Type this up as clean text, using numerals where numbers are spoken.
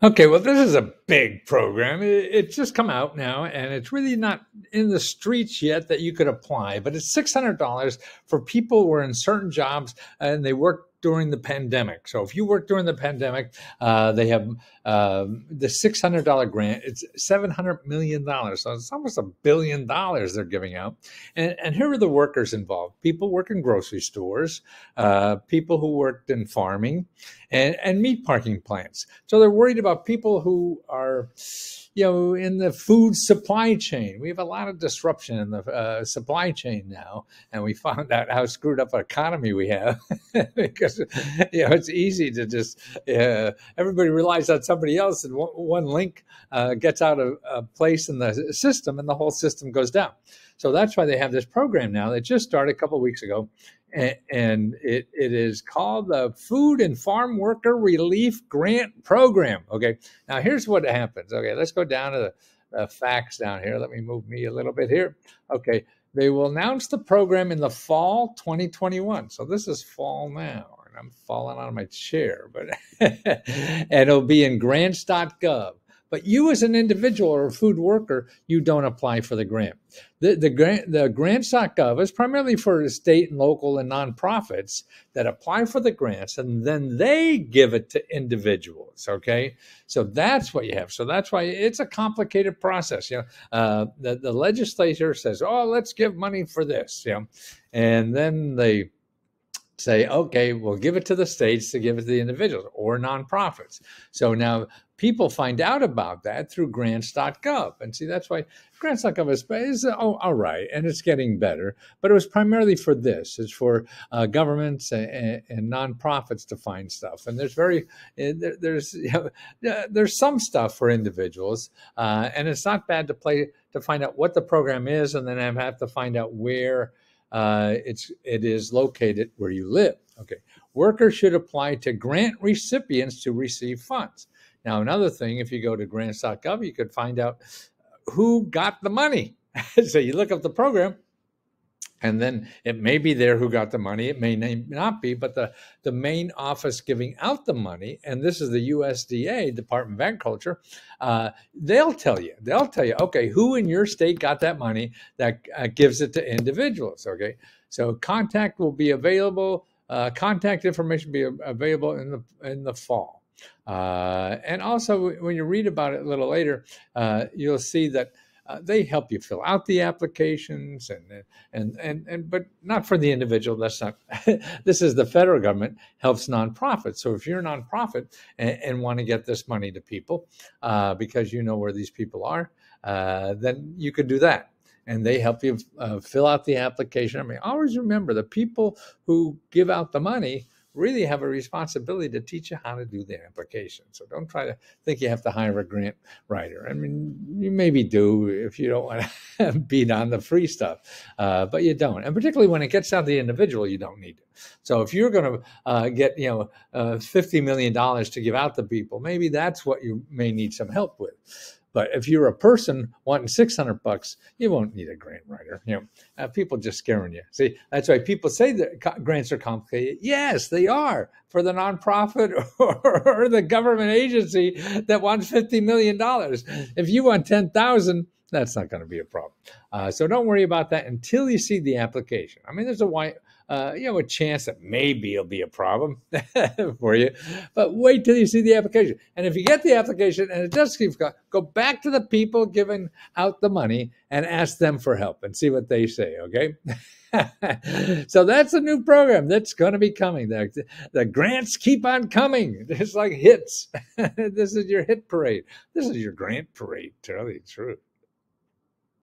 Okay, well, this is a big program. It's just come out now, and it's really not in the streets yet that you could apply. But it's $600 for people who are in certain jobs and they work during the pandemic. So if you work during the pandemic, they have the $600 grant. It's $700 million, so it's almost $1 billion they're giving out. And here are the workers involved: people work in grocery stores, people who worked in farming, and meat packing plants. So they're worried about people who are, in the food supply chain. We have a lot of disruption in the supply chain now, and we found out how screwed up an economy we have because it's easy to just everybody relies on somebody else, and one link gets out of a place in the system, and the whole system goes down. So that's why they have this program now that just started a couple of weeks ago, and it is called the Food and Farm Worker Relief Grant Program. Okay, now here's what happens. Okay, let's go down to the facts down here. Let me move me a little bit here. Okay, they will announce the program in the fall 2021. So this is fall now, and I'm falling out of my chair, but and it'll be in grants.gov. But you as an individual or a food worker, you don't apply for the grant. The grants.gov is primarily for the state and local and nonprofits that apply for the grants, and then they give it to individuals. Okay, so that's what you have. So that's why it's a complicated process. The legislature says, "Oh, let's give money for this," and then they say, okay, we'll give it to the states to give it to the individuals or nonprofits. So now people find out about that through grants.gov. And see, that's why grants.gov is all right, and it's getting better. But it was primarily for this. It's for governments and nonprofits to find stuff. And there's some stuff for individuals, and it's not bad to find out what the program is, and then have to find out where it is located where you live. Okay, workers should apply to grant recipients to receive funds. Now, another thing, if you go to grants.gov, you could find out who got the money. So you look up the program, and then it may be there who got the money. It may not be, but the main office giving out the money, and this is the USDA, Department of Agriculture, they'll tell you, okay, who in your state got that money that gives it to individuals, okay? So contact will be available, contact information will be available in the fall. And also, when you read about it a little later, you'll see that they help you fill out the applications but not for the individual. That's not. This is the federal government helps nonprofits. So if you're a nonprofit and want to get this money to people because you know where these people are, then you could do that. And they help you fill out the application. I mean, always remember the people who give out the money really have a responsibility to teach you how to do the application. So don't try to think you have to hire a grant writer. I mean, you maybe do if you don't want to beat on the free stuff, but you don't. And particularly when it gets down to the individual, you don't need it. So if you're going to get $50 million to give out to people, maybe that's what you may need some help with. But if you're a person wanting $600, you won't need a grant writer. People just scaring you. See, that's why people say that grants are complicated. Yes, they are for the nonprofit or the government agency that wants $50 million. If you want 10,000, that's not going to be a problem. So don't worry about that until you see the application. I mean, there's a chance that maybe it'll be a problem for you, but wait till you see the application. And if you get the application and it does keep going, go back to the people giving out the money and ask them for help and see what they say. Okay. So that's a new program that's going to be coming. The grants keep on coming. It's like hits. This is your hit parade. This is your grant parade, to tell you the truth.